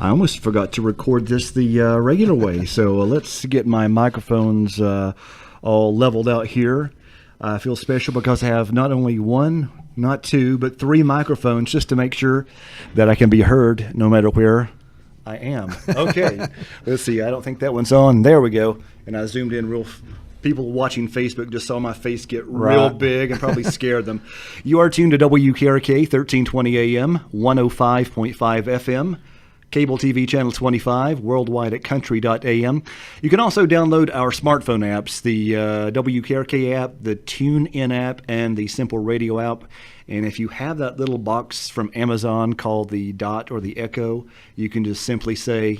I almost forgot to record this the regular way, so let's get my microphones all leveled out here. I feel special because I have not only one, not two, but three microphones just to make sure that I can be heard no matter where I am. Okay, let's see. I don't think that one's on. There we go. And I zoomed in real. People watching Facebook just saw my face get real big and probably scared them. You are tuned to WKRK 1320 AM, 105.5 FM. Cable TV channel 25, worldwide at country.am. You can also download our smartphone apps, the WKRK app, the TuneIn app, and the Simple Radio app. And if you have that little box from Amazon called the Dot or the Echo, you can just simply say,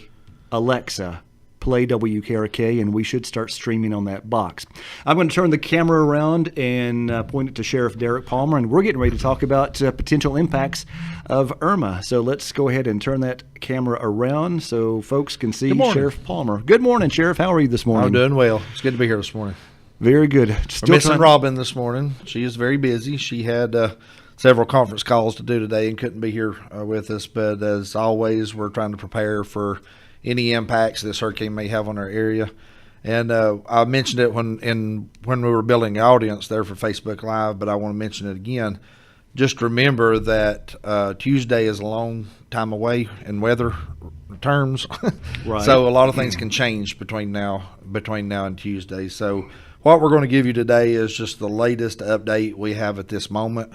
Alexa, play WKRK, and we should start streaming on that box. I'm going to turn the camera around and point it to Sheriff Derek Palmer, and we're getting ready to talk about potential impacts of Irma. So let's go ahead and turn that camera around so folks can see Sheriff Palmer. Good morning, Sheriff. How are you this morning? I'm doing well. It's good to be here this morning. Very good. We're missing Robin this morning. She is very busy. She had several conference calls to do today and couldn't be here with us, but as always, we're trying to prepare for any impacts this hurricane may have on our area. And I mentioned it when we were building the audience there for Facebook Live, but I want to mention it again. Just remember that Tuesday is a long time away in weather terms. Right. So a lot of things can change between now and Tuesday. So what we're going to give you today is just the latest update we have at this moment.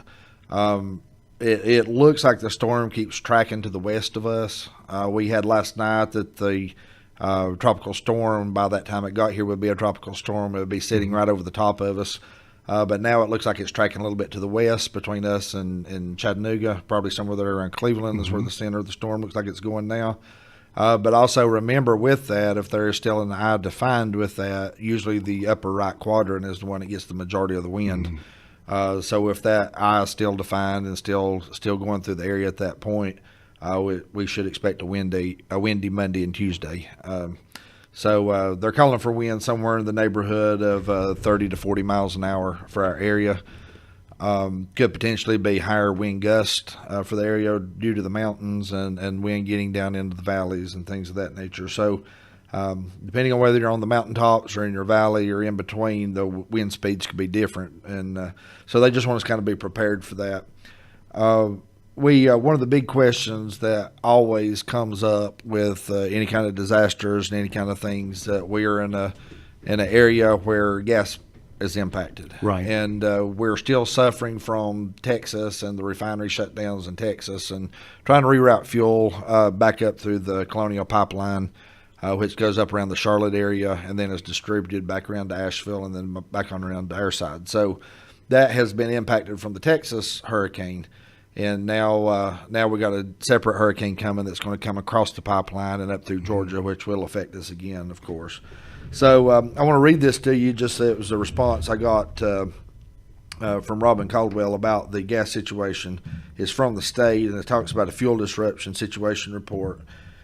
It looks like the storm keeps tracking to the west of us. We had last night that the tropical storm, by that time it got here, would be a tropical storm. It would be sitting right over the top of us. But now it looks like it's tracking a little bit to the west between us and Chattanooga, probably somewhere there around Cleveland is where the center of the storm looks like it's going now. But also remember with that, if there is still an eye defined with that, usually the upper right quadrant is the one that gets the majority of the wind. So if that eye is still defined and still going through the area at that point, we should expect a windy Monday and Tuesday. So they're calling for wind somewhere in the neighborhood of 30 to 40 miles an hour for our area. Could potentially be higher wind gust for the area due to the mountains and wind getting down into the valleys and things of that nature. So depending on whether you're on the mountaintops or in your valley or in between, the wind speeds could be different. And so they just want us to kind of be prepared for that. One of the big questions that always comes up with any kind of disasters and any kind of things that we are in an area where gas is impacted. Right. And we're still suffering from Texas and the refinery shutdowns in Texas and trying to reroute fuel back up through the Colonial Pipeline, which goes up around the Charlotte area and then is distributed back around to Asheville and then back on around to our side. So that has been impacted from the Texas hurricane. And now we got a separate hurricane coming that's going to come across the pipeline and up through Georgia, which will affect us again, of course. So I want to read this to you. Just it was a response I got from Robin Caldwell about the gas situation. It's from the state, and it talks about a fuel disruption situation report.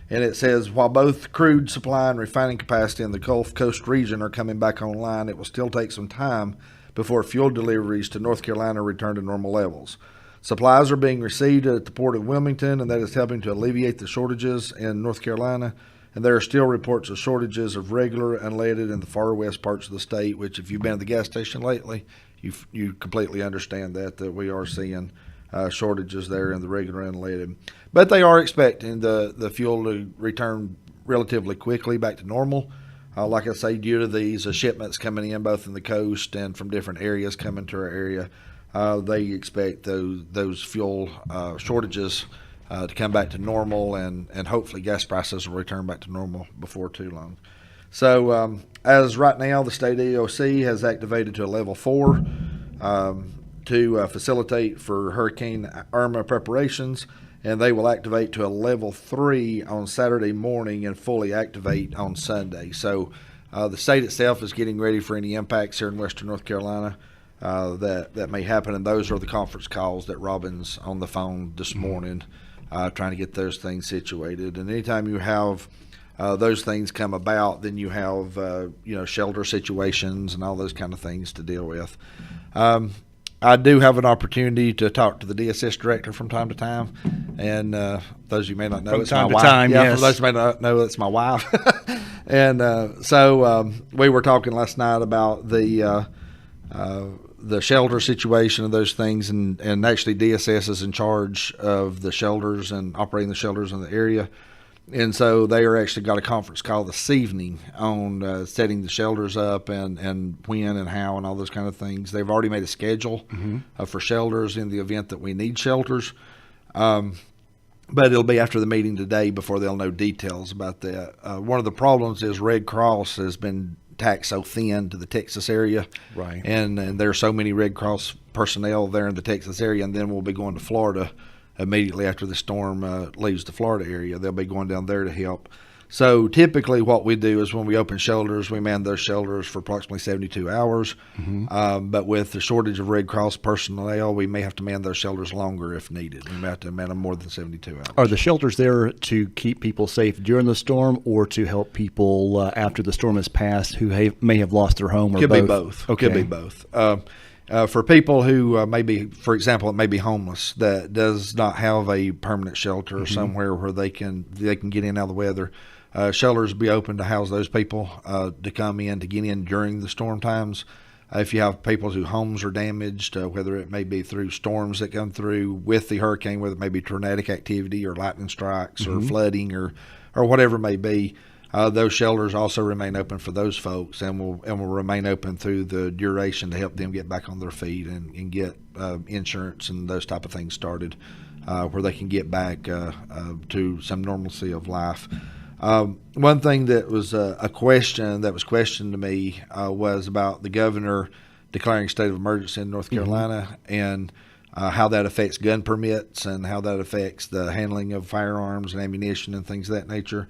And it says, while both crude supply and refining capacity in the Gulf Coast region are coming back online, it will still take some time before fuel deliveries to North Carolina return to normal levels. Supplies are being received at the port of Wilmington, and that is helping to alleviate the shortages in North Carolina. And there are still reports of shortages of regular unleaded in the far west parts of the state, which if you've been at the gas station lately, you completely understand that we are seeing shortages there in the regular unleaded. But they are expecting the fuel to return relatively quickly back to normal. Like I say, due to these shipments coming in both in the coast and from different areas coming to our area, they expect those fuel shortages to come back to normal, and hopefully gas prices will return back to normal before too long. So as right now, the state EOC has activated to a level 4 to facilitate for Hurricane Irma preparations, and they will activate to a level 3 on Saturday morning and fully activate on Sunday. So the state itself is getting ready for any impacts here in western North Carolina that may happen, and those are the conference calls that Robin's on the phone this morning trying to get those things situated. And anytime you have those things come about, then you have shelter situations and all those kind of things to deal with. I do have an opportunity to talk to the DSS director from time to time, and those of you may not know, From it's time my to wife. time, yeah, yes. for those who may not know, it's my wife. And so we were talking last night about the shelter situation and those things, and actually DSS is in charge of the shelters and operating the shelters in the area. And so they are actually got a conference call this evening on setting the shelters up and when and how and all those kind of things. They've already made a schedule for shelters in the event that we need shelters. But it'll be after the meeting today before they'll know details about that. One of the problems is Red Cross has been taxed so thin to the Texas area. Right. And there are so many Red Cross personnel there in the Texas area, and then we'll be going to Florida immediately after the storm leaves the Florida area. They'll be going down there to help. So typically what we do is when we open shelters, we man those shelters for approximately 72 hours. But with the shortage of Red Cross personnel, we may have to man those shelters longer if needed. We may have to man them more than 72 hours. Are the shelters there to keep people safe during the storm or to help people after the storm has passed who may have lost their home, or Could both? be both. Okay. Could be both. For people who may be, for example, it may be homeless that does not have a permanent shelter or somewhere where they can get in out of the weather, shelters will be open to house those people to come in to get in during the storm times. If you have people whose homes are damaged, whether it may be through storms that come through with the hurricane, whether it may be tornadic activity or lightning strikes or flooding or whatever it may be, those shelters also remain open for those folks and will remain open through the duration to help them get back on their feet and get insurance and those type of things started where they can get back to some normalcy of life. One thing that was a question that was questioned to me was about the governor declaring a state of emergency in North Carolina and how that affects gun permits and how that affects the handling of firearms and ammunition and things of that nature.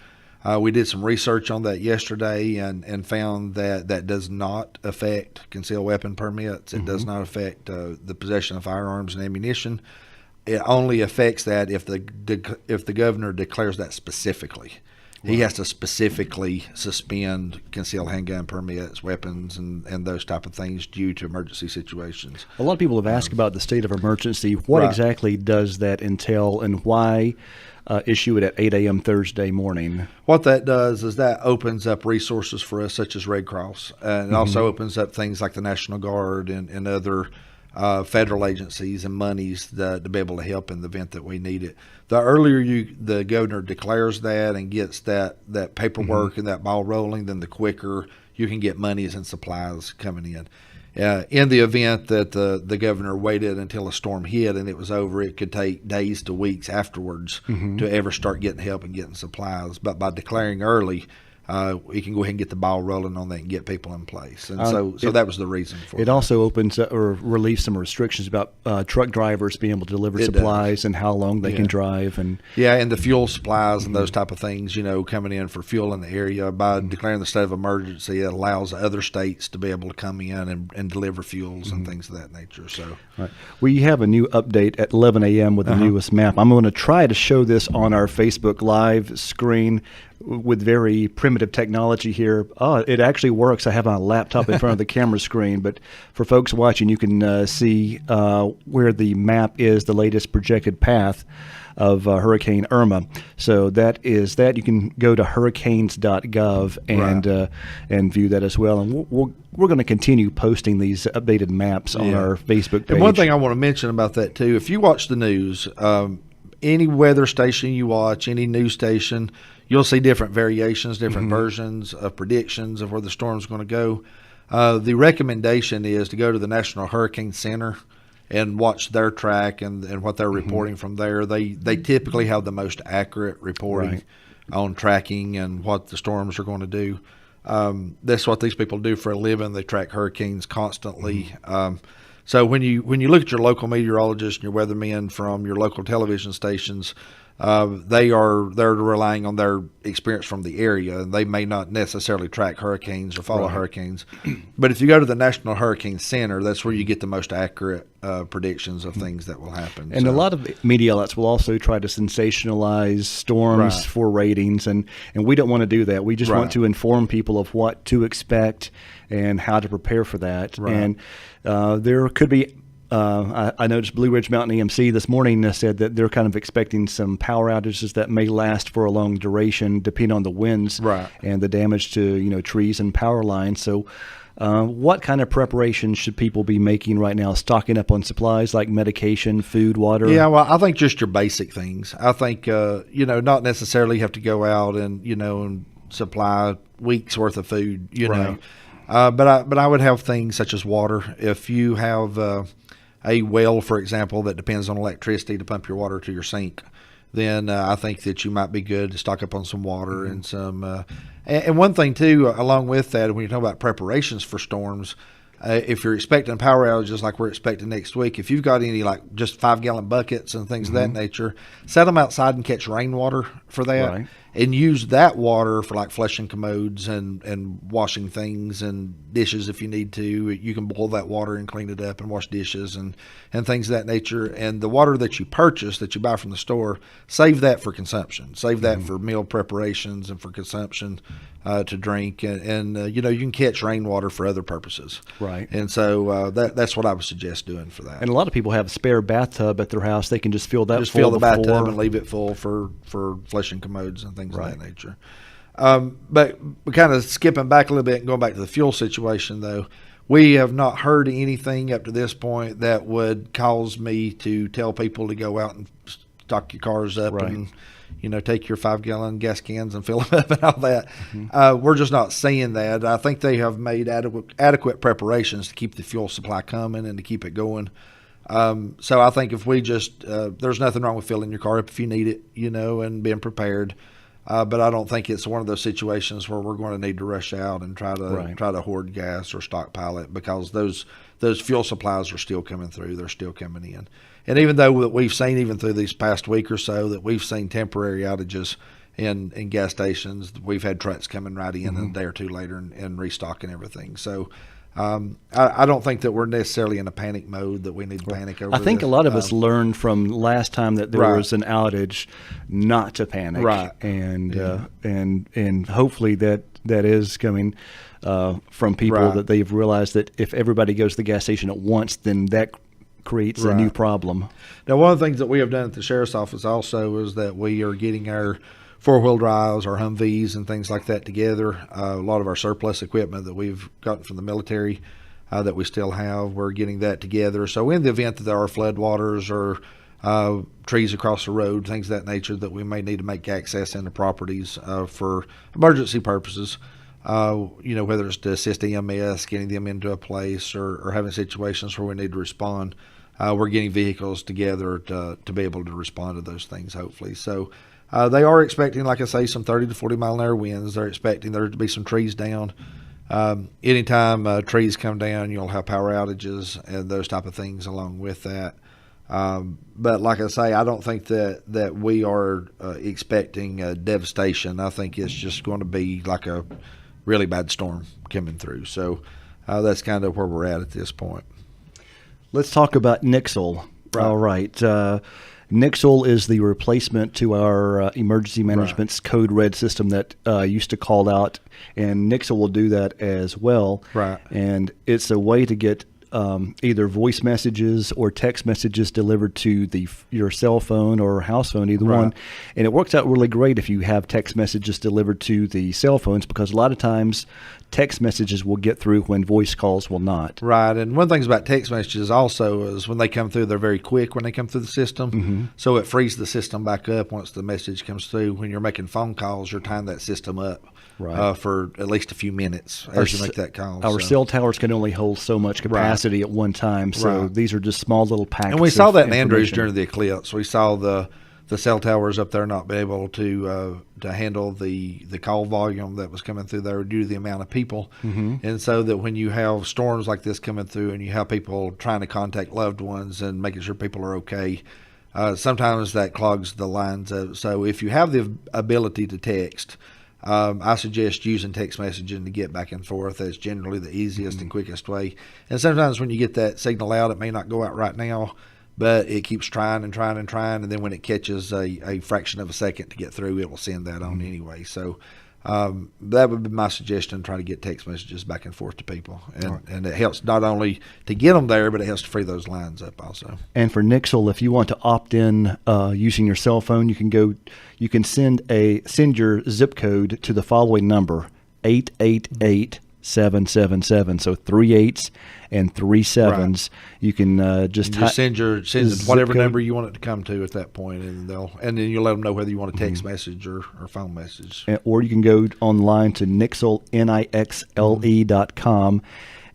We did some research on that yesterday and found that does not affect concealed weapon permits. It does not affect the possession of firearms and ammunition. It only affects that if the governor declares that specifically. He has to specifically suspend concealed handgun permits, weapons, and those type of things due to emergency situations. A lot of people have asked about the state of emergency. What exactly does that entail, and why issue it at 8 a.m. Thursday morning? What that does is that opens up resources for us, such as Red Cross, and it also opens up things like the National Guard and other federal agencies and monies to be able to help in the event that we need it. The earlier the governor declares that and gets that paperwork and that ball rolling, then the quicker you can get monies and supplies coming in. In the event that the governor waited until a storm hit and it was over, it could take days to weeks afterwards to ever start getting help and getting supplies. But by declaring early, we can go ahead and get the ball rolling on that and get people in place. And so that was the reason for it. It also opens up or relieves some restrictions about truck drivers being able to deliver supplies and how long they can drive. And the fuel supplies and those type of things, coming in for fuel in the area. By declaring the state of emergency, it allows other states to be able to come in and deliver fuels and things of that nature. So, we have a new update at 11 a.m. with the newest map. I'm going to try to show this on our Facebook Live screen with very primitive technology here. It actually works. I have my laptop in front of the camera screen, but for folks watching, you can see where the map is, the latest projected path of Hurricane Irma. So that is that. You can go to hurricanes.gov and view that as well. And we're going to continue posting these updated maps on our Facebook page. And one thing I want to mention about that too, if you watch the news, any weather station you watch, any news station, you'll see different variations, different versions of predictions of where the storm's going to go. The recommendation is to go to the National Hurricane Center and watch their track and what they're reporting from there. They typically have the most accurate reporting on tracking and what the storms are going to do. That's what these people do for a living. They track hurricanes constantly. So when you look at your local meteorologists and your weathermen from your local television stations, they're relying on their experience from the area, and they may not necessarily track hurricanes or follow hurricanes. But if you go to the National Hurricane Center, that's where you get the most accurate predictions of things that will happen. And a lot of media outlets will also try to sensationalize storms for ratings, and we don't want to do that. We just want to inform people of what to expect and how to prepare for that. And there could be I noticed Blue Ridge Mountain EMC this morning said that they're kind of expecting some power outages that may last for a long duration, depending on the winds and the damage to trees and power lines. So, what kind of preparation should people be making right now? Stocking up on supplies like medication, food, water? Yeah, well, I think just your basic things. I think not necessarily have to go out and supply weeks worth of food. But I would have things such as water. If you have a well, for example, that depends on electricity to pump your water to your sink, then I think that you might be good to stock up on some water and some. And one thing too, along with that, when you talk about preparations for storms, if you're expecting power outages like we're expecting next week, if you've got any like just 5-gallon buckets and things of that nature, set them outside and catch rainwater for that, and use that water for like flushing commodes and washing things and dishes if you need to. You can boil that water and clean it up and wash dishes and things of that nature. And the water that you purchase, that you buy from the store, save that for consumption. Save that for meal preparations and for consumption to drink. And you can catch rainwater for other purposes. Right. And so that's what I would suggest doing for that. And a lot of people have a spare bathtub at their house. They can just fill that just full fill the before. bathtub and leave it full for flushing commodes and things of that nature. But kind of skipping back a little bit and going back to the fuel situation, though, we have not heard anything up to this point that would cause me to tell people to go out and stock your cars up and take your 5-gallon gas cans and fill them up and all that. We're just not seeing that. I think they have made adequate preparations to keep the fuel supply coming and to keep it going. So I think if we just there's nothing wrong with filling your car up if you need it, and being prepared. But I don't think it's one of those situations where we're going to need to rush out and try to hoard gas or stockpile it, because those fuel supplies are still coming through. They're still coming in. And even though we've seen, even through these past week or so, that we've seen temporary outages in gas stations, we've had trucks coming right in a day or two later and restocking everything. So I don't think that we're necessarily in a panic mode that we need to panic over. I think a lot of us learned from last time that there was an outage not to panic. Right. And hopefully that is coming from people that they've realized that if everybody goes to the gas station at once, then that creates a new problem. Now, one of the things that we have done at the Sheriff's Office also is that we are getting our four-wheel drives, our Humvees and things like that together. A lot of our surplus equipment that we've gotten from the military that we still have, we're getting that together. So in the event that there are floodwaters or trees across the road, things of that nature, that we may need to make access into properties for emergency purposes, whether it's to assist EMS, getting them into a place, or having situations where we need to respond, we're getting vehicles together to be able to respond to those things, hopefully. So they are expecting, like I say, some 30 to 40 mile an hour winds. They're expecting there to be some trees down. Anytime trees come down, you'll have power outages and those type of things along with that. But like I say, I don't think that we are expecting devastation. I think it's just going to be like a really bad storm coming through. So that's kind of where we're at this point. Let's talk about Nixle. Right. All right. Nixle is the replacement to our emergency management's Code Red system that used to call out, and Nixle will do that as well. Right. And it's a way to get either voice messages or text messages delivered to your cell phone or house phone, either one. And it works out really great if you have text messages delivered to the cell phones, because a lot of times text messages will get through when voice calls will not. Right. And one of the things about text messages also is when they come through, they're very quick when they come through the system. So it frees the system back up once the message comes through. When you're making phone calls, you're tying that system up for at least a few minutes as you make that call. Our cell towers can only hold so much capacity at one time. So these are just small little packets. And we saw that in Andrews during the eclipse. We saw the cell towers up there not be able to handle the call volume that was coming through there due to the amount of people. And so that when you have storms like this coming through and you have people trying to contact loved ones and making sure people are okay, sometimes that clogs the lines up. So if you have the ability to text, I suggest using text messaging to get back and forth. That's generally the easiest and quickest way. And sometimes when you get that signal out, it may not go out right now, but it keeps trying and trying and trying, and then when it catches a fraction of a second to get through, it will send that on anyway. So That would be my suggestion, try to get text messages back and forth to people. And it helps not only to get them there, but it helps to free those lines up also. And for Nixle, if you want to opt in using your cell phone, you can send your zip code to the following number, 888-777. So 3 8s and 3 7s. Right. You can just send whatever number you want it to come to at that point, and then you'll let them know whether you want a text message or phone message. Or you can go online to Nixle, NIXLE.com,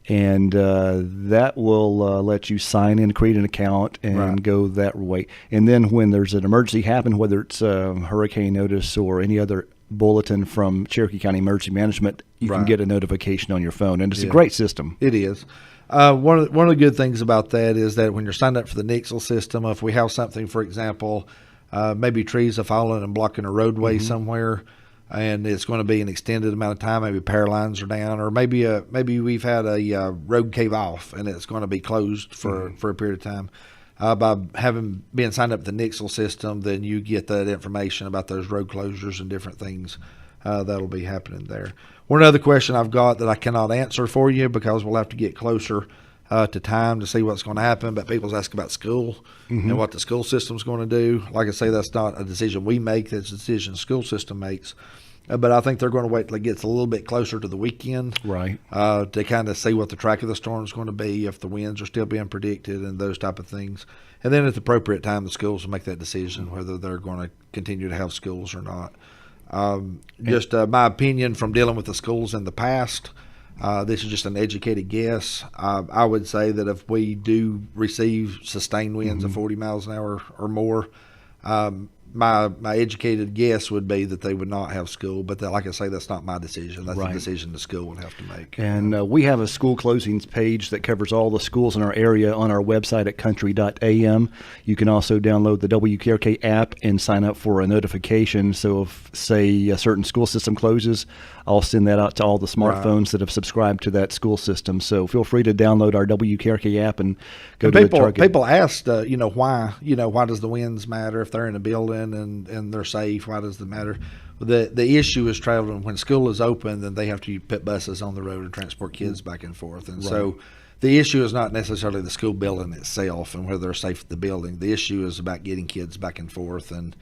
and that will let you sign in, create an account, and go that way. And then when there's an emergency happen, whether it's a hurricane notice or any other bulletin from Cherokee County Emergency Management, you can get a notification on your phone, and it's a great system. It is. One of the good things about that is that when you're signed up for the Nixle system, if we have something, for example, maybe trees have fallen and blocking a roadway somewhere, and it's going to be an extended amount of time, maybe power lines are down, or maybe we've had a road cave off and it's going to be closed for a period of time. By being signed up to the Nixle system, then you get that information about those road closures and different things that'll be happening there. One other question I've got that I cannot answer for you because we'll have to get closer to time to see what's going to happen, but people's asking about school and what the school system's going to do. Like I say, that's not a decision we make, that's a decision the school system makes. But I think they're going to wait till it gets a little bit closer to the weekend, to kind of see what the track of the storm is going to be, if the winds are still being predicted, and those type of things. And then at the appropriate time, the schools will make that decision whether they're going to continue to have schools or not. Just my opinion from dealing with the schools in the past, this is just an educated guess. I would say that if we do receive sustained winds of 40 miles an hour or more, my educated guess would be that they would not have school, but like I say, that's not my decision. That's a decision the school would have to make. And we have a school closings page that covers all the schools in our area on our website at country.am. You can also download the WKRK app and sign up for a notification. So if, say, a certain school system closes, I'll send that out to all the smartphones that have subscribed to that school system. So feel free to download our WKRK app and go to the target. People asked, why does the winds matter if they're in a building and they're safe? Why does it matter? The issue is traveling. When school is open, then they have to put buses on the road and transport kids back and forth. And so the issue is not necessarily the school building itself and whether they're safe at the building. The issue is about getting kids back and forth and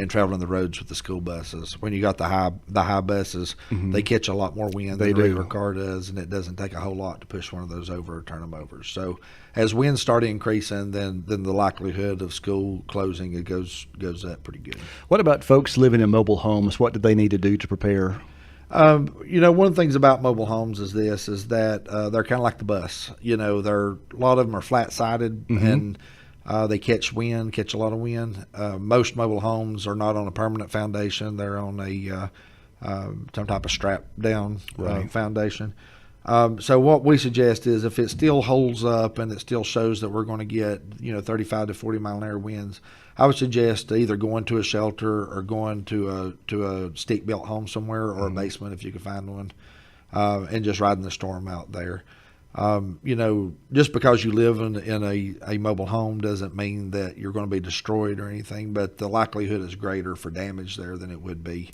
traveling the roads with the school buses. When you got the high buses, they catch a lot more wind than a regular car does, and it doesn't take a whole lot to push one of those over or turn them over. So as winds start increasing, then the likelihood of school closing it goes up pretty good. What about folks living in mobile homes? What do they need to do to prepare? One of the things about mobile homes is that they're kind of like the bus. A lot of them are flat sided and they catch a lot of wind. Most mobile homes are not on a permanent foundation; they're on a some type of strap down foundation. So what we suggest is if it still holds up and it still shows that we're going to get 35 to 40 mile an hour winds, I would suggest either going to a shelter or going to a stick built home somewhere or a basement if you can find one, and just riding the storm out there. Just because you live in a mobile home doesn't mean that you're going to be destroyed or anything, but the likelihood is greater for damage there than it would be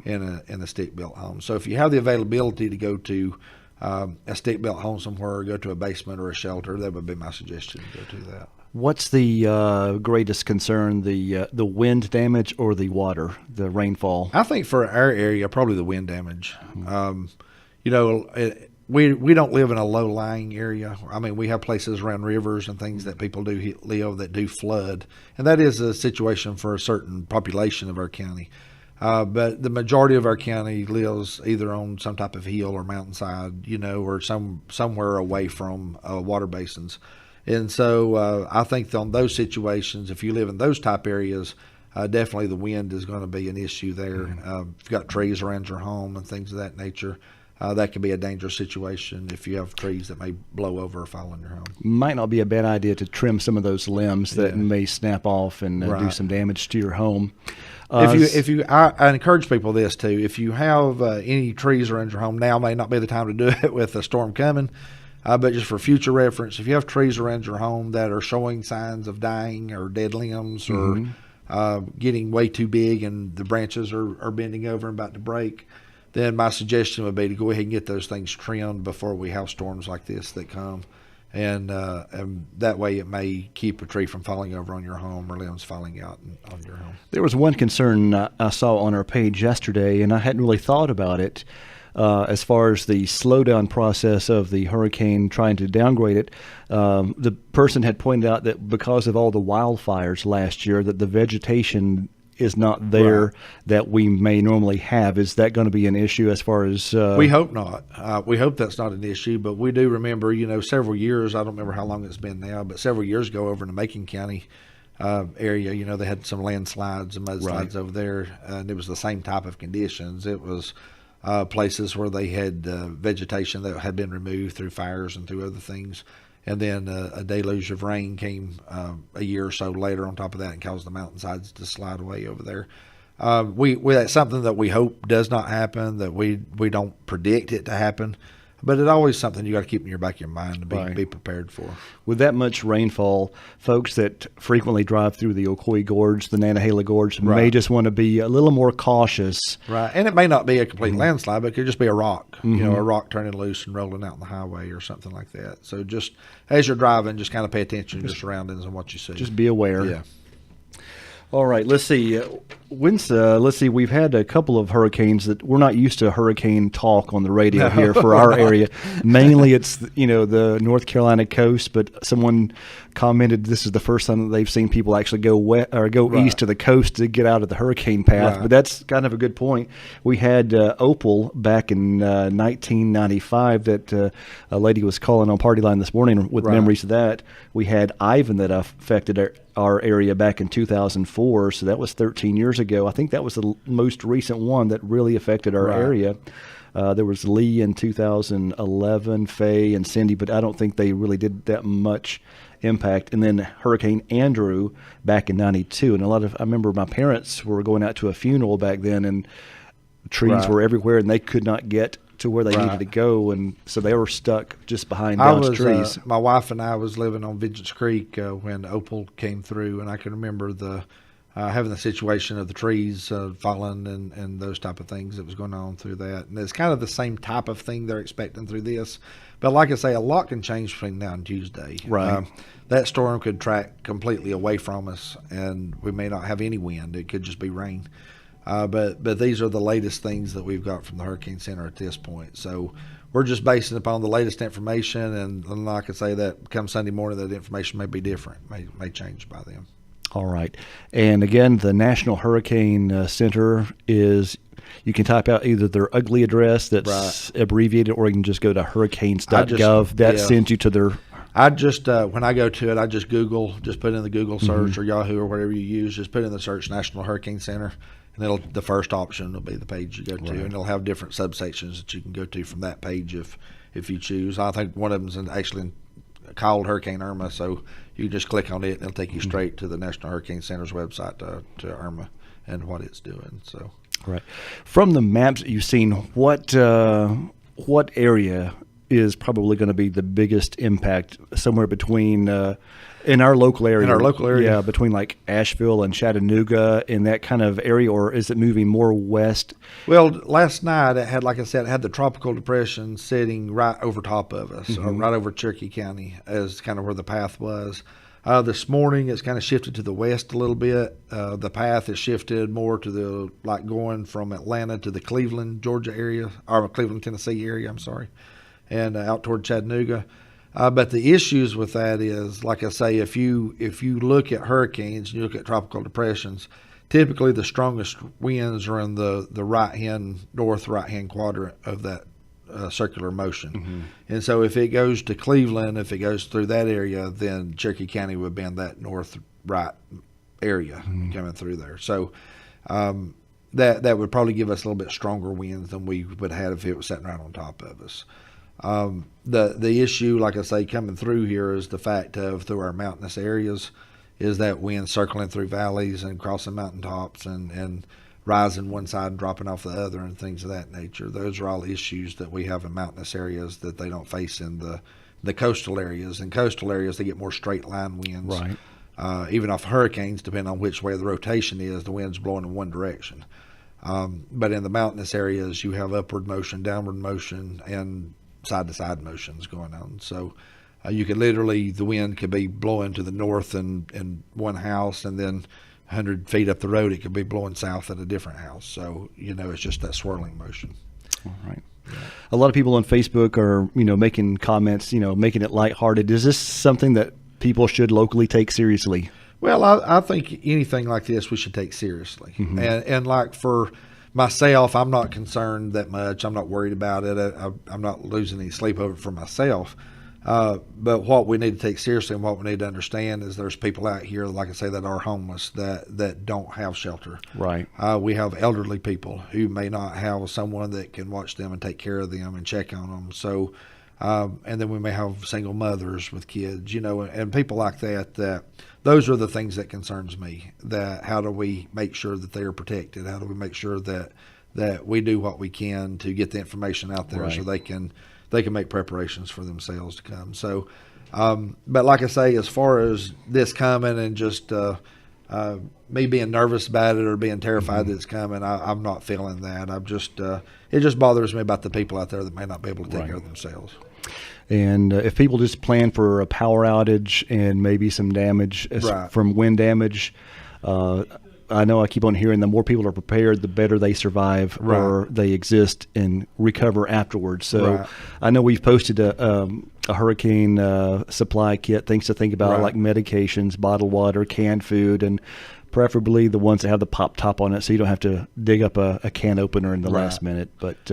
in a stick built home. So if you have the availability to go to a stick built home somewhere or go to a basement or a shelter, that would be my suggestion to go to that. What's the greatest concern, the wind damage or the water, the rainfall? I think for our area, probably the wind damage. We don't live in a low-lying area. I mean, we have places around rivers and things that people do live that do flood, and that is a situation for a certain population of our county. But the majority of our county lives either on some type of hill or mountainside, or somewhere away from water basins. And so I think on those situations, if you live in those type areas, definitely the wind is going to be an issue there. If you've got trees around your home and things of that nature, that can be a dangerous situation if you have trees that may blow over or fall on your home. Might not be a bad idea to trim some of those limbs that may snap off and do some damage to your home. I encourage people this too. If you have any trees around your home, now may not be the time to do it with a storm coming. But just for future reference, if you have trees around your home that are showing signs of dying or dead limbs or getting way too big and the branches are bending over and about to break, then my suggestion would be to go ahead and get those things trimmed before we have storms like this that come. And that way it may keep a tree from falling over on your home or limbs falling out on your home. There was one concern I saw on our page yesterday, and I hadn't really thought about it as far as the slowdown process of the hurricane trying to downgrade it. The person had pointed out that because of all the wildfires last year, that the vegetation is not there Right. that we may normally have. Is that going to be an issue as far as We hope not. We hope that's not an issue, but we do remember, several years, I don't remember how long it's been now, but several years ago over in the Macon County area, they had some landslides and mudslides over there, and it was the same type of conditions. It was places where they had vegetation that had been removed through fires and through other things. And then a deluge of rain came a year or so later on top of that and caused the mountainsides to slide away over there. That's something that we hope does not happen, that we don't predict it to happen. But it's always something you got to keep in your back of your mind to be prepared for. with that much rainfall, folks that frequently drive through the Ocoee Gorge, the Nantahala Gorge, may Right. just want to be a little more cautious. Right. And it may not be a complete landslide, but it could just be a rock, a rock turning loose and rolling out on the highway or something like that. So just as you're driving, just kind of pay attention to your surroundings and what you see. Just be aware. Yeah. All right, let's see. We've had a couple of hurricanes that we're not used to hurricane talk on the radio here for our area. Mainly it's, the North Carolina coast, but someone commented this is the first time that they've seen people actually go Right. east to the coast to get out of the hurricane path. Right. But that's kind of a good point. We had Opal back in 1995 that a lady was calling on Party Line this morning with Right. memories of that. We had Ivan that affected our area back in 2004, so that was 13 years ago. I think that was the most recent one that really affected our Right. area. There was Lee in 2011, Faye and Cindy, but I don't think they really did that much impact. And then Hurricane Andrew back in 92. And I remember my parents were going out to a funeral back then, and trees Right. were everywhere, and they could not get to where they Right. needed to go, and so they were stuck just behind God's trees. My wife and I was living on Vengeance Creek when Opal came through, and I can remember having the situation of the trees falling and those type of things that was going on through that. And it's kind of the same type of thing they're expecting through this. But like I say, a lot can change between now and Tuesday. Right. That storm could track completely away from us, and we may not have any wind. It could just be rain. But these are the latest things that we've got from the Hurricane Center at this point. So we're just basing upon the latest information, and like I say, that come Sunday morning, that information may be different, may change by then. All right. And again, the National Hurricane Center is, you can type out either their ugly address that's abbreviated, or you can just go to hurricanes.gov. That sends you to their... I just, when I go to it, I just put in the Google search or Yahoo or whatever you use, just put in the search National Hurricane Center, and the first option will be the page you go to, and it'll have different subsections that you can go to from that page if you choose. I think one of them's actually called Hurricane Irma, so you just click on it and it'll take you straight to the National Hurricane Center's website to Irma and what it's doing. So, Right. From the maps that you've seen, what area is probably going to be the biggest impact? Somewhere between in our local area. In our local area? Yeah, between like Asheville and Chattanooga, in that kind of area, or is it moving more west? well, last night it had, like I said, it had the tropical depression sitting right over top of us, right over Cherokee County, as kind of where the path was. This morning it's kind of shifted to the west a little bit. The path has shifted more to going from Atlanta to the Cleveland, Georgia area, or Cleveland, Tennessee area, I'm sorry, and out toward Chattanooga. But the issues with that is, like I say, if you look at hurricanes and you look at tropical depressions, typically the strongest winds are in the north right-hand quadrant of that circular motion. And so if it goes to Cleveland, if it goes through that area, then Cherokee County would be in that north right area coming through there. So that would probably give us a little bit stronger winds than we would have if it was sitting right on top of us. The issue, like I say, coming through here is the fact of, through our mountainous areas, is that wind circling through valleys and crossing mountaintops and rising one side and dropping off the other and things of that nature. Those are all issues that we have in mountainous areas that they don't face in the coastal areas. In coastal areas, they get more straight line winds. Right. Even off hurricanes, depending on which way the rotation is, the wind's blowing in one direction. But in the mountainous areas, you have upward motion, downward motion, and side-to-side motions going on. So you could literally, the wind could be blowing to the north in one house, and then 100 feet up the road, it could be blowing south at a different house. So, it's just that swirling motion. All right. A lot of people on Facebook are, making comments, making it lighthearted. Is this something that people should locally take seriously? Well, I think anything like this we should take seriously. Mm-hmm. And like for myself, I'm not concerned that much. I'm not worried about it. I'm not losing any sleep over it for myself. But what we need to take seriously and what we need to understand is there's people out here, like I say, that are homeless, that don't have shelter. Right. We have elderly people who may not have someone that can watch them and take care of them and check on them. So, and then we may have single mothers with kids, and people like that those are the things that concerns me. That how do we make sure that they are protected? How do we make sure that we do what we can to get the information out there, right, so they can make preparations for themselves to come. So, but like I say, as far as this coming and just me being nervous about it or being terrified that it's coming, I'm not feeling that. I'm just it just bothers me about the people out there that may not be able to take care of themselves. And if people just plan for a power outage and maybe some damage from wind damage, I know I keep on hearing the more people are prepared, the better they survive or they exist and recover afterwards. So I know we've posted a hurricane supply kit, things to think about, like medications, bottled water, canned food, and preferably the ones that have the pop top on it so you don't have to dig up a can opener in the last minute. But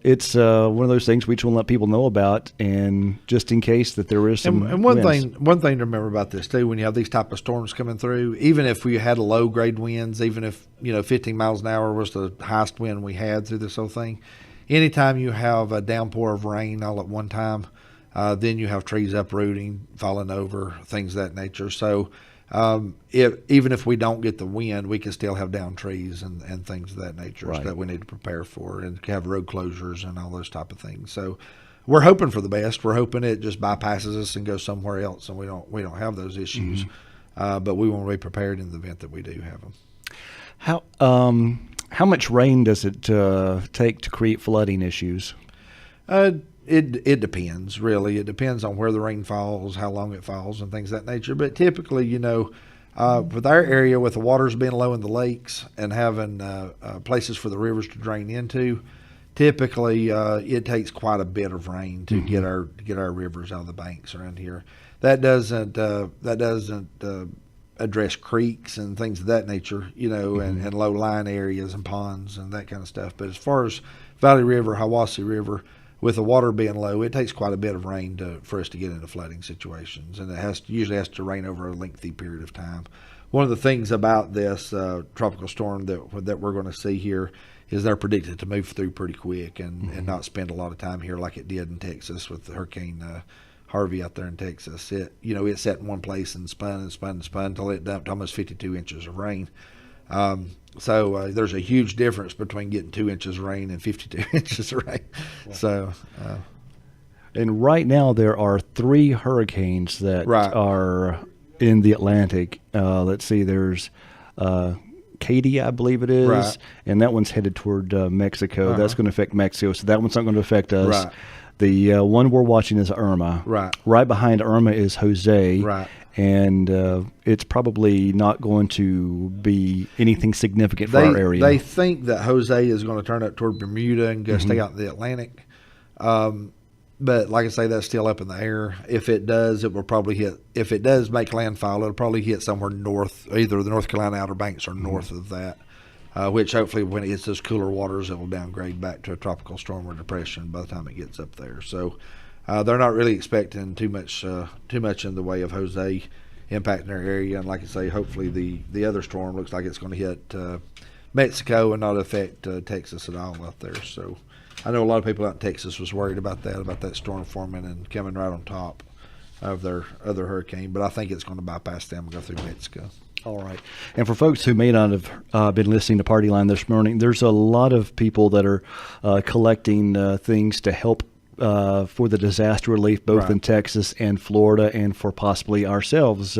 it's one of those things we just want to let people know about, and just in case that there is some. And one thing to remember about this too, when you have these type of storms coming through, even if we had low grade winds, even if 15 miles an hour was the highest wind we had through this whole thing, anytime you have a downpour of rain all at one time, then you have trees uprooting, falling over, things of that nature. So. Even if we don't get the wind, we can still have down trees and things of that nature that we need to prepare for, and have road closures and all those type of things. So we're hoping for the best. We're hoping it just bypasses us and goes somewhere else, and we don't have those issues. But we want to be prepared in the event that we do have them. How much rain does it take to create flooding issues? It depends, really. It depends on where the rain falls, how long it falls, and things of that nature. But typically, with our area, with the waters being low in the lakes and having places for the rivers to drain into, typically it takes quite a bit of rain to get our rivers out of the banks around here. That doesn't address creeks and things of that nature, and low-lying areas and ponds and that kind of stuff. But as far as Valley River, Hiwassee River, with the water being low, it takes quite a bit of rain for us to get into flooding situations, and it usually has to rain over a lengthy period of time. One of the things about this tropical storm that we're going to see here is they're predicted to move through pretty quick and not spend a lot of time here like it did in Texas with Hurricane Harvey out there in Texas. It sat in one place and spun and spun and spun until it dumped almost 52 inches of rain. So there's a huge difference between getting 2 inches of rain and 52 inches of rain. Wow. So, and right now there are 3 hurricanes that are in the Atlantic. Let's see, there's Katie, I believe it is, and that one's headed toward Mexico. That's going to affect Mexico, so that one's not going to affect us. The one we're watching is Irma. Right behind Irma is Jose. And it's probably not going to be anything significant for our area. They think that Jose is going to turn up toward Bermuda and go stay out in the Atlantic. But like I say, that's still up in the air. If it does, it will probably hit. If it does make landfall, it'll probably hit somewhere north, either the North Carolina Outer Banks or north of that. Which hopefully, when it hits those cooler waters, it will downgrade back to a tropical storm or depression by the time it gets up there. So. They're not really expecting too much in the way of Jose impacting their area, and like I say, hopefully the other storm looks like it's going to hit Mexico and not affect Texas at all out there. So I know a lot of people out in Texas was worried about that storm forming and coming right on top of their other hurricane, but I think it's going to bypass them and go through Mexico. All right. And for folks who may not have been listening to Party Line this morning, there's a lot of people that are collecting things to help for the disaster relief, both Right. in Texas and Florida, and for possibly ourselves.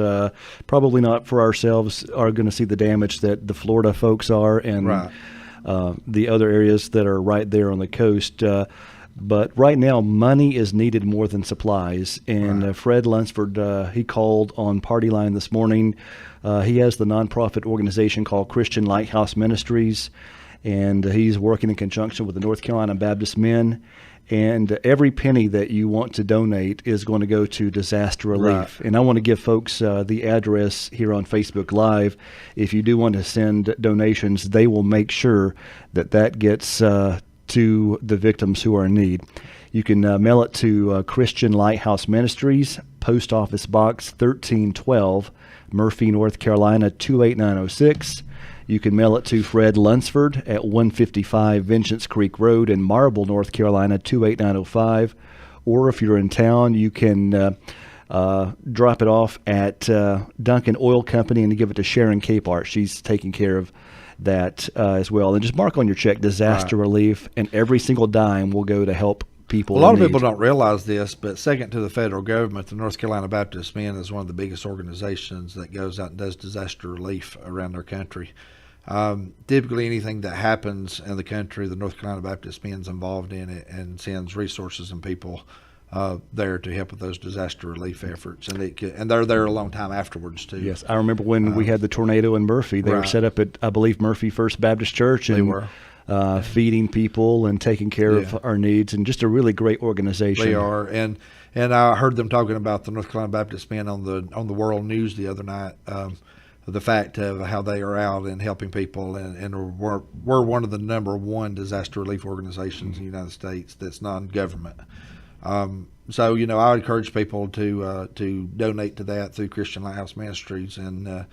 Probably not for ourselves are going to see the damage that the Florida folks are, and Right. the other areas that are right there on the coast. But right now, money is needed more than supplies. And Right. Fred Lunsford, he called on Party Line this morning. He has the nonprofit organization called Christian Lighthouse Ministries, and he's working in conjunction with the North Carolina Baptist Men. And every penny that you want to donate is going to go to disaster relief. Right. And I want to give folks the address here on Facebook Live. If you do want to send donations, they will make sure that that gets to the victims who are in need. You can mail it to Christian Lighthouse Ministries, Post Office Box 1312, Murphy, North Carolina 28906. You can mail it to Fred Lunsford at 155 Vengeance Creek Road in Marble, North Carolina 28905. Or if you're in town, you can drop it off at Duncan Oil Company and give it to Sharon Capehart. She's taking care of that as well. And just mark on your check disaster Right. relief, and every single dime will go to help people. A lot in of need. people don't realize this, but second to the federal government, the North Carolina Baptist Men is one of the biggest organizations that goes out and does disaster relief around our country. Typically, anything that happens in the country, the North Carolina Baptist Men's involved in it and sends resources and people there to help with those disaster relief efforts, and they're there a long time afterwards too. Yes, I remember when we had the tornado in Murphy. They were Right. set up at, I believe, Murphy First Baptist Church, and They were. Feeding people and taking care of Yeah. our needs, and just a really great organization. They are, and I heard them talking about the North Carolina Baptist Men on the World News the other night. The fact of how they are out and helping people, and we're one of the number one disaster relief organizations in the United States that's non-government. So I would encourage people to donate to that through Christian Lighthouse Ministries, and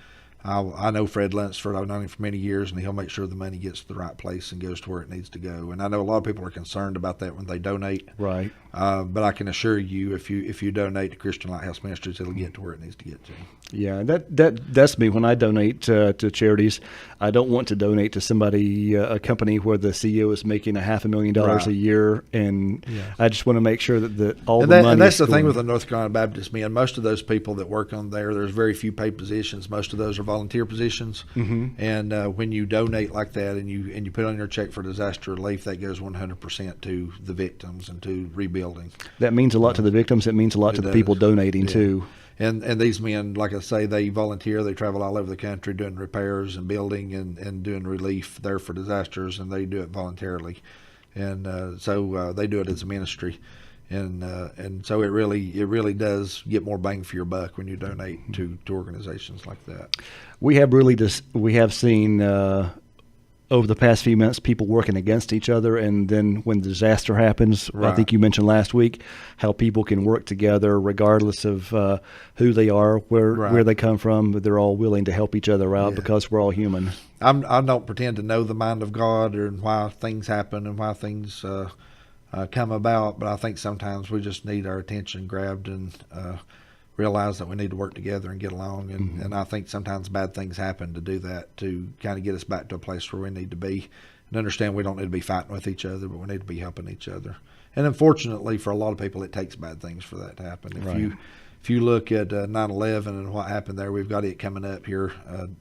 I know Fred Lunsford. I've known him for many years, and he'll make sure the money gets to the right place and goes to where it needs to go. And I know a lot of people are concerned about that when they donate. Right. But I can assure you, if you donate to Christian Lighthouse Ministries, it'll get to where it needs to get to. Yeah, that's me. When I donate to charities, I don't want to donate to somebody, a company where the CEO is making $500,000 Right. a year, and Yes. I just want to make sure that all And, the money. and that's is the thing going- with the North Carolina Baptist Men. Most of those people that work on there's very few paid positions. Most of those are volunteer positions. Mhm. And when you donate like that, and you put on your check for disaster relief, that goes 100% to the victims and to rebuilding. That means a lot to the victims. It means a lot It to the does. people donating Yeah. too. And these men, like I say, they volunteer. They travel all over the country doing repairs and building and doing relief there for disasters, and they do it voluntarily. And so they do it as a ministry. And so it really does get more bang for your buck when you donate to organizations like that. We have seen over the past few months people working against each other, and then when the disaster happens, I Right. think you mentioned last week how people can work together regardless of who they are, where Right. they come from. But they're all willing to help each other out Yeah. because we're all human. I don't pretend to know the mind of God or why things happen and why things come about, but I think sometimes we just need our attention grabbed and realize that we need to work together and get along. And I think sometimes bad things happen to do that, to kind of get us back to a place where we need to be and understand we don't need to be fighting with each other, but we need to be helping each other. And unfortunately, for a lot of people, it takes bad things for that to happen. Right. If you look at 9/11 and what happened there, we've got it coming up here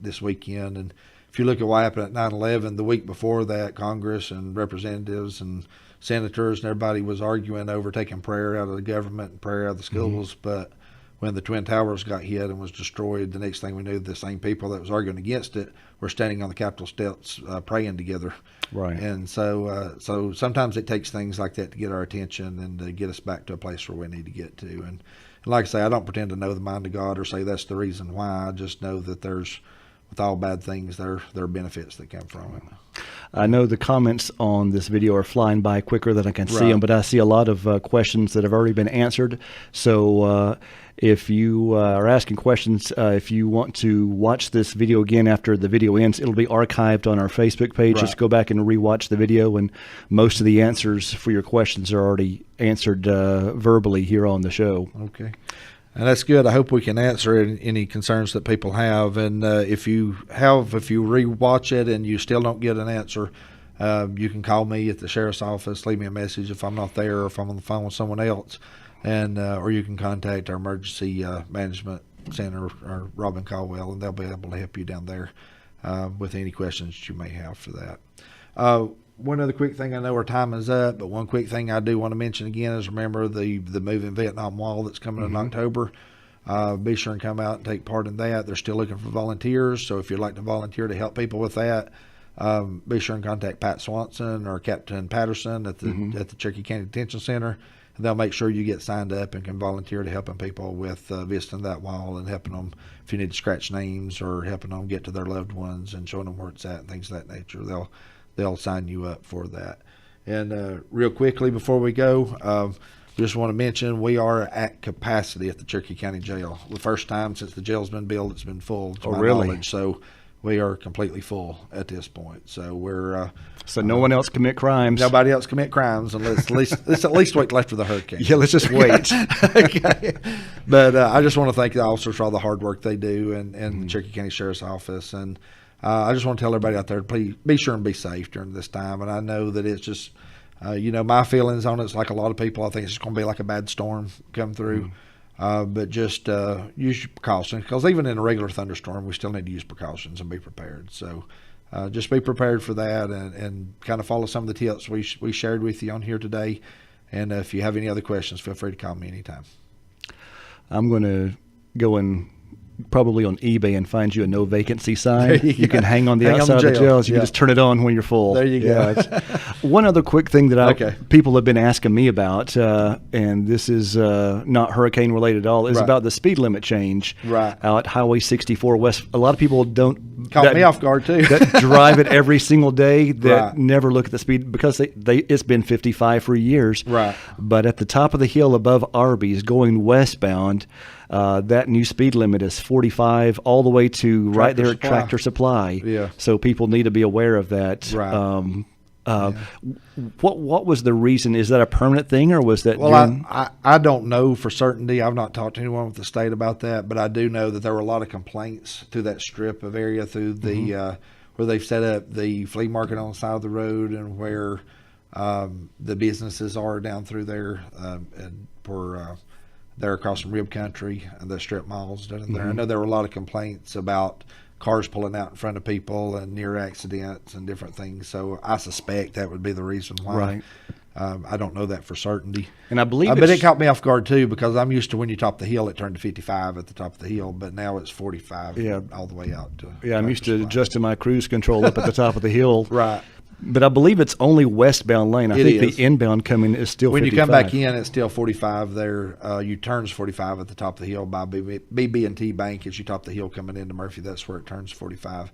this weekend. And if you look at what happened at 9/11, the week before that, Congress and representatives and senators and everybody was arguing over taking prayer out of the government and prayer out of the schools. But when the Twin Towers got hit and was destroyed, the next thing we knew, the same people that was arguing against it were standing on the Capitol steps praying together. Right. And so sometimes it takes things like that to get our attention and to get us back to a place where we need to get to. And like I say, I don't pretend to know the mind of God or say that's the reason why. I just know that with all bad things, there are benefits that come from it. I know the comments on this video are flying by quicker than I can see Right. them, but I see a lot of questions that have already been answered. So if you are asking questions, if you want to watch this video again after the video ends, it'll be archived on our Facebook page. Right. Just go back and rewatch the video, and most of the answers for your questions are already answered verbally here on the show. Okay. And that's good. I hope we can answer any concerns that people have. And if you rewatch it and you still don't get an answer, You can call me at the sheriff's office, leave me a message if I'm not there or if I'm on the phone with someone else, and or you can contact our emergency management center or Robin Caldwell, and they'll be able to help you down there with any questions that you may have for that. One other quick thing, I know our time is up, but one quick thing I do want to mention again is remember the Moving Vietnam Wall that's coming in October. Be sure and come out and take part in that. They're still looking for volunteers, so if you'd like to volunteer to help people with that, be sure and contact Pat Swanson or Captain Patterson at the Cherokee County Detention Center, and they'll make sure you get signed up and can volunteer to helping people with visiting that wall and helping them if you need to scratch names or helping them get to their loved ones and showing them where it's at and things of that nature. They'll sign you up for that. And real quickly before we go, just want to mention we are at capacity at the Cherokee County Jail. The first time since the jail's been built, it's been full to my knowledge. So we are completely full at this point. So we're so no one else commit crimes. Nobody else commit crimes unless let's at least wait till after the hurricane. Yeah, let's just wait. Okay. But I just want to thank the officers for all the hard work they do and the Cherokee County Sheriff's Office. And I just want to tell everybody out there, please be sure and be safe during this time. And I know that it's just, my feelings on it's like a lot of people. I think it's just going to be like a bad storm come through. But just use your precautions, because even in a regular thunderstorm, we still need to use precautions and be prepared. So just be prepared for that and kind of follow some of the tips we shared with you on here today. And if you have any other questions, feel free to call me anytime. I'm going to go and probably on eBay and find you a no vacancy sign. You can hang on the outside of the jails. You can just turn it on when you're full. There you go. One other quick thing that people have been asking me about, and this is not hurricane related at all, is about the speed limit change out Highway 64 West. A lot of people caught me off guard too. that drive it every single day that never look at the speed because it's been 55 for years. Right. But at the top of the hill above Arby's going westbound, that new speed limit is 45 all the way to right there at Tractor Supply. Yeah. So people need to be aware of that. Right. What was the reason? Is that a permanent thing, or was that? Well, I don't know for certainty. I've not talked to anyone with the state about that, but I do know that there were a lot of complaints through that strip of area through the where they've set up the flea market on the side of the road and where the businesses are down through there and for. There across from Rib Country and the strip malls down there. I know there were a lot of complaints about cars pulling out in front of people and near accidents and different things. So I suspect that would be the reason why. Right. I don't know that for certainty. And I believe but it caught me off guard too, because I'm used to when you top the hill, it turned to 55 at the top of the hill, but now it's 45 all the way out to. Yeah, I'm used to adjusting my cruise control up at the top of the hill. Right. But I believe it's only westbound lane. I think the inbound coming is still 55. When you come back in, it's still 45 there. You turns 45 at the top of the hill by BB&T Bank as you top the hill coming into Murphy. That's where it turns 45.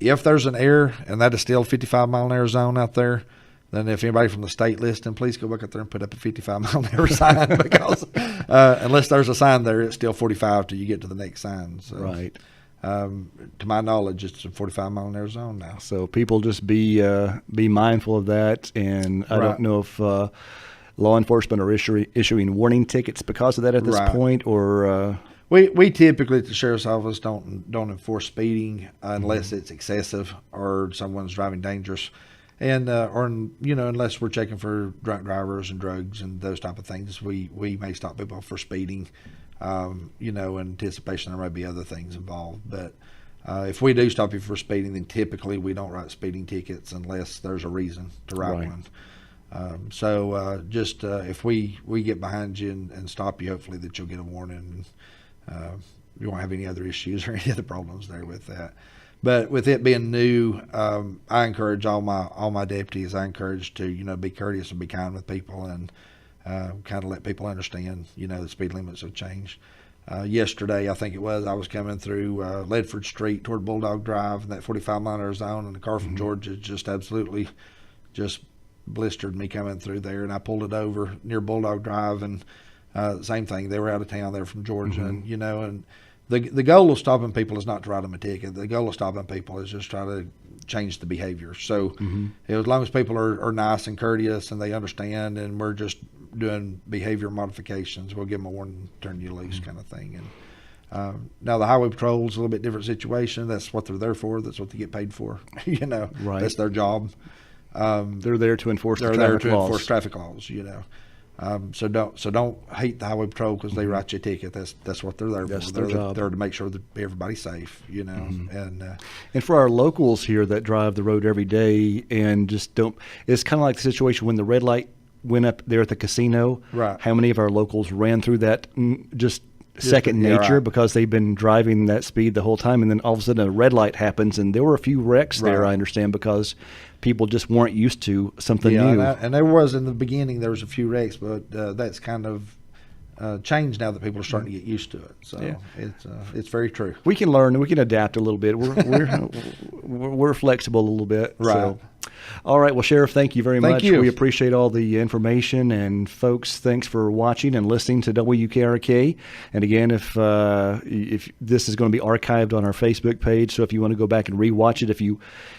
If there's an error, and that is still a 55-mile-an-hour zone out there, then if anybody from the state listing, please go back up there and put up a 55-mile-an-hour sign, because unless there's a sign there, it's still 45 till you get to the next sign. So. Right. To my knowledge, it's a 45-mile-an-hour zone now. So people just be mindful of that. And I don't know if law enforcement are issuing warning tickets because of that at this point, or we typically at the sheriff's office don't enforce speeding unless it's excessive or someone's driving dangerous, and or unless we're checking for drunk drivers and drugs and those type of things, we may stop people for speeding. In anticipation there might be other things involved. But if we do stop you for speeding, then typically we don't write speeding tickets unless there's a reason to write one. If we get behind you and stop you, hopefully that you'll get a warning. You won't have any other issues or any other problems there with that. But with it being new, I encourage all my deputies. I encourage to be courteous and be kind with people and. Kind of let people understand, the speed limits have changed. Yesterday, I think it was, I was coming through Ledford Street toward Bulldog Drive in that 45-mile-an-hour zone, and the car from Georgia just absolutely just blistered me coming through there, and I pulled it over near Bulldog Drive, and same thing, they were out of town there from Georgia, and and the goal of stopping people is not to write them a ticket. The goal of stopping people is just try to change the behavior. So as long as people are nice and courteous and they understand, and we're just doing behavior modifications, we'll give them a warning, turn you loose kind of thing. Now the highway patrol is a little bit different situation. That's what they're there for. That's what they get paid for. Right. That's their job. They're there to enforce the They're there traffic to laws. enforce traffic laws. So don't hate the highway patrol because they write you a ticket. That's what they're there That's for. their They're job. there to make sure that everybody's safe. And And for our locals here that drive the road every day and just don't, it's kind of like the situation when the red light went up there at the casino. Right. How many of our locals ran through that just second yeah, nature right. because they've been driving that speed the whole time, and then all of a sudden a red light happens, and there were a few wrecks there, Right. I understand, because people just weren't used to something yeah, new. and there was in the beginning there was a few wrecks, but that's kind of changed now that people are starting to get used to it. So Yeah. it's very true. We can learn and we can adapt a little bit. We're flexible a little bit. Right. So. All right. Well, Sheriff, thank you very Thank much. you. We appreciate all the information. And folks, thanks for watching and listening to WKRK. And again, if this is going to be archived on our Facebook page, so if you want to go back and rewatch it,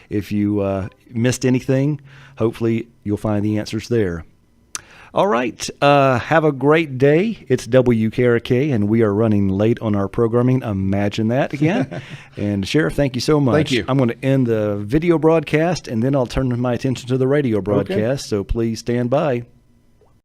if you missed anything, hopefully you'll find the answers there. All right. Have a great day. It's WKRK, and we are running late on our programming. Imagine that again. And Sheriff, thank you so much. Thank you. I'm going to end the video broadcast, and then I'll turn my attention to the radio broadcast. So please stand by.